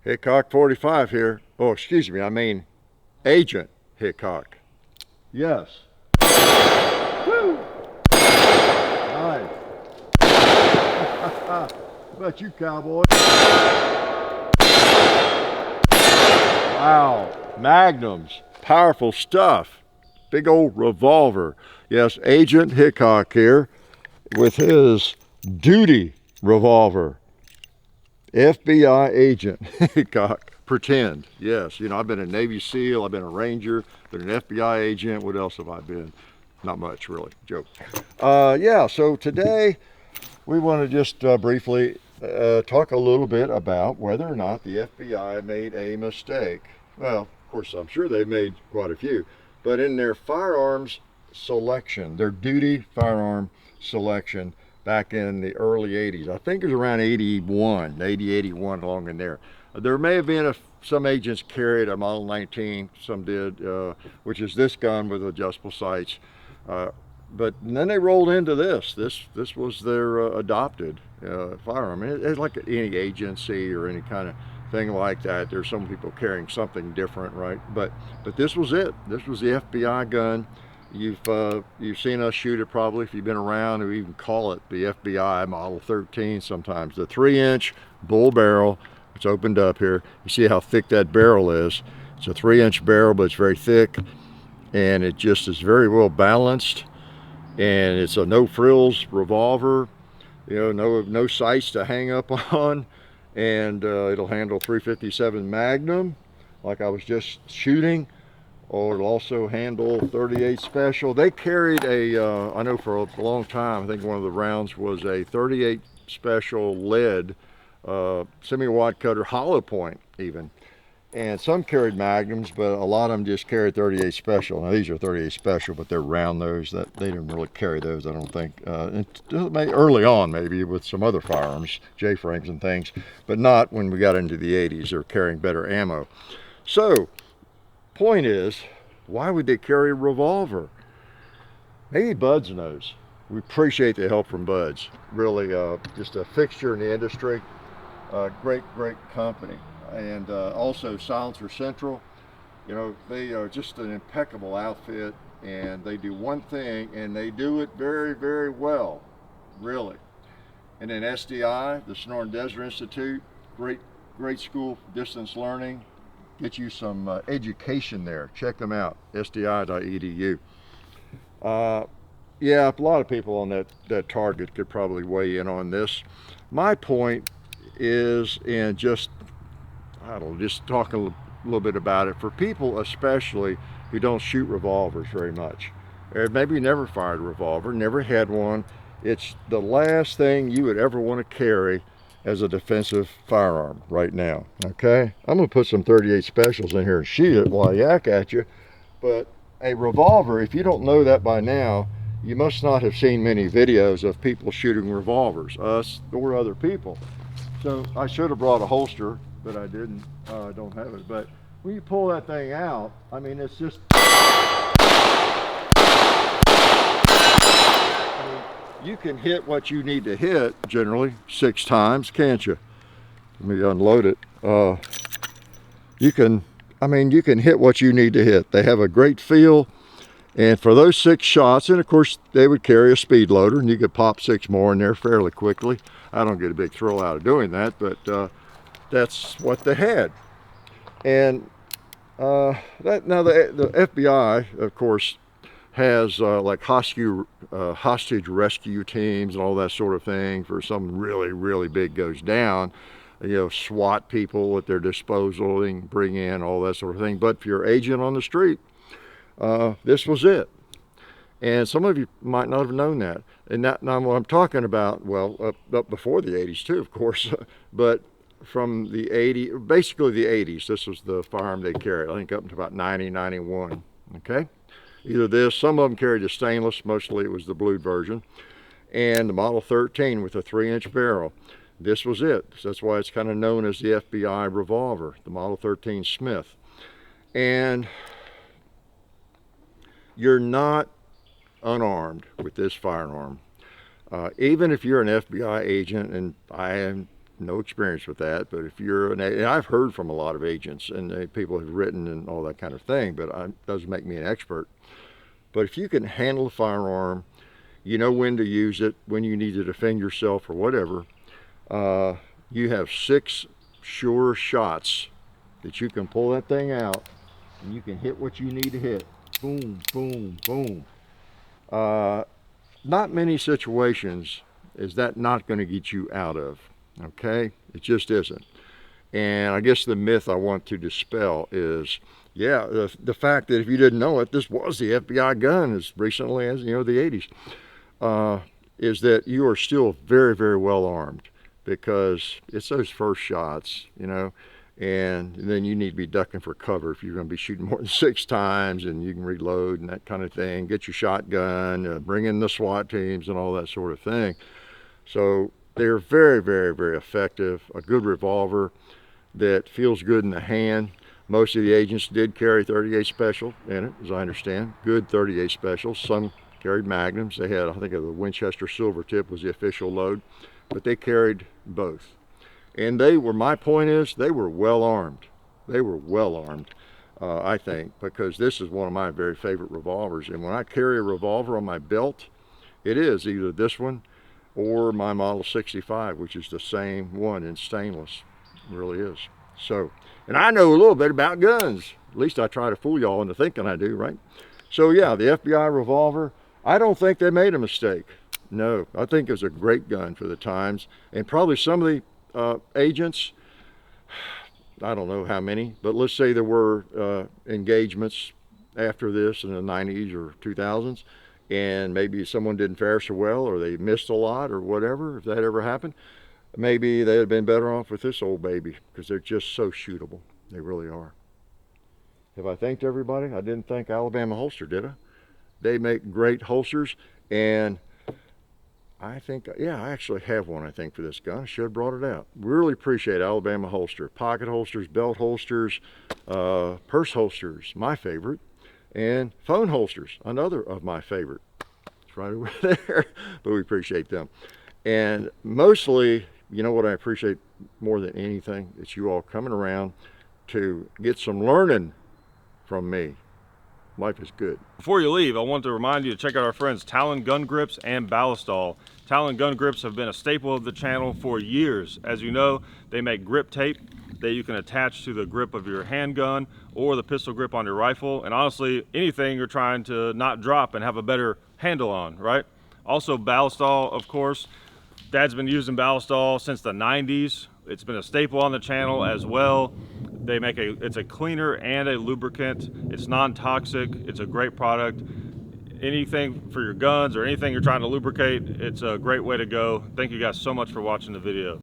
Hickok 45 here. Oh, excuse me, I mean Agent Hickok. Yes. Woo! Nice. How about you, cowboy? Wow, Magnums, powerful stuff. Big old revolver. Yes, Agent Hickok here with his duty revolver. FBI agent Hickok. Pretend. Yes, you know, I've been a Navy SEAL, I've been a Ranger, been an FBI agent. What else have I been? Not much, really. Joke. Yeah, so today we want to just briefly talk a little bit about whether or not the FBI made a mistake. Well, of course, I'm sure they made quite a few, but in their firearms selection, their duty firearm selection back in the early 80s, I think it was around 81, 80, 81, along in there. There may have been some agents carried a Model 19, some did, which is this gun with adjustable sights. But then they rolled into this. This was their adopted firearm. It's like any agency or any kind of thing like that. There's some people carrying something different, right? But this was it. This was the FBI gun. You've seen us shoot it probably if you've been around. We even call it the FBI Model 13 sometimes. The 3-inch bull barrel. It's opened up here. You see how thick that barrel is. It's a 3-inch barrel, but it's very thick, and it just is very well balanced. And it's a no frills revolver, you know, no sights to hang up on, and it'll handle 357 Magnum like I was just shooting, or it'll also handle 38 Special. They carried a I know for a long time, I think one of the rounds was a 38 Special lead semi-wide cutter hollow point even. And some carried Magnums, but a lot of them just carried 38 Special. Now these are 38 Special, but they're round those. That they didn't really carry those, I don't think. Early on, maybe with some other firearms, J-frames and things, but not when we got into the 80s. They're carrying better ammo. So, point is, why would they carry a revolver? Maybe Buds knows. We appreciate the help from Buds. Really, just a fixture in the industry. Great company. And also Silencer Central, you know, they are just an impeccable outfit, and they do one thing and they do it very well, really. And then SDI, the Sonora Desert Institute, great school for distance learning. Get you some education there. Check them out, sdi.edu. Yeah, a lot of people on that target could probably weigh in on this. My point is in just talk a little bit about it for people especially who don't shoot revolvers very much, or maybe never fired a revolver, never had one. It's the last thing you would ever want to carry as a defensive firearm right now. Okay, I'm gonna put some 38 Specials in here and shoot it while I yak at you, but a revolver, if you don't know that by now, you must not have seen many videos of people shooting revolvers, us or other people. So I should have brought a holster, but I didn't. I don't have it. But when you pull that thing out, I mean, it's just, you can hit what you need to hit generally 6 times, can't you? Let me unload it. You can hit what you need to hit. They have a great feel, and for those 6 shots, and of course they would carry a speed loader, and you could pop 6 more in there fairly quickly. I don't get a big thrill out of doing that, but that's what they had. And now the FBI, of course, has like hostage rescue teams and all that sort of thing for something really big goes down. You know, SWAT people at their disposal, they can bring in all that sort of thing. But for your agent on the street, this was it. And some of you might not have known that. And now what I'm talking about, well, up before the 80s too, of course, but from the 80s, basically the 80s, this was the firearm they carried, I think up to about 90, 91, okay? Either this, some of them carried the stainless, mostly it was the blued version, and the Model 13 with a 3-inch barrel. This was it. So that's why it's kind of known as the FBI revolver, the Model 13 Smith. And you're not unarmed with this firearm. Even if you're an FBI agent, and I no experience with that, but if you're and I've heard from a lot of agents and people have written and all that kind of thing, but it doesn't make me an expert. But if you can handle a firearm, you know when to use it, when you need to defend yourself or whatever, you have 6 sure shots that you can pull that thing out and you can hit what you need to hit. Boom, boom, boom. Not many situations is that not going to get you out of, okay? It just isn't. And I guess the myth I want to dispel is, yeah, the fact that if you didn't know it, this was the FBI gun as recently as, you know, the 80s, is that you are still very, very well armed, because it's those first shots, you know, and then you need to be ducking for cover if you're going to be shooting more than 6 times, and you can reload and that kind of thing. Get your shotgun, bring in the SWAT teams and all that sort of thing. So they're very, very, very effective. A good revolver that feels good in the hand. Most of the agents did carry 38 special in it, as I understand. Good 38 special. Some carried Magnums. They had, I think, the Winchester Silver Tip was the official load, but they carried both. And they were, my point is, they were well armed. They were well armed, I think, because this is one of my very favorite revolvers. And when I carry a revolver on my belt, it is either this one or my Model 65, which is the same one in stainless. It really is. So, and I know a little bit about guns. At least I try to fool y'all into thinking I do, right? So yeah, the FBI revolver, I don't think they made a mistake. No, I think it was a great gun for the times. And probably some of the agents, I don't know how many, but let's say there were engagements after this in the 90s or 2000s, and maybe someone didn't fare so well, or they missed a lot or whatever, if that ever happened, maybe they'd have been better off with this old baby, because they're just so shootable. They really are. Have I thanked everybody? I didn't thank Alabama Holster, did I? They make great holsters, and I think, yeah, I actually have one, I think, for this gun. I should have brought it out. Really appreciate Alabama Holster. Pocket holsters, belt holsters, purse holsters, my favorite, and phone holsters, another of my favorite. It's right over there, but we appreciate them. And mostly, you know what I appreciate more than anything? It's you all coming around to get some learning from me. Life is good. Before you leave, I want to remind you to check out our friends Talon Gun Grips and Ballistol. Talon Gun Grips have been a staple of the channel for years. As you know, they make grip tape that you can attach to the grip of your handgun or the pistol grip on your rifle, and honestly, anything you're trying to not drop and have a better handle on, right? Also Ballistol, of course. Dad's been using Ballistol since the 90s. It's been a staple on the channel as well. They make it's a cleaner and a lubricant. It's non-toxic. It's a great product. Anything for your guns or anything you're trying to lubricate, it's a great way to go. Thank you guys so much for watching the video.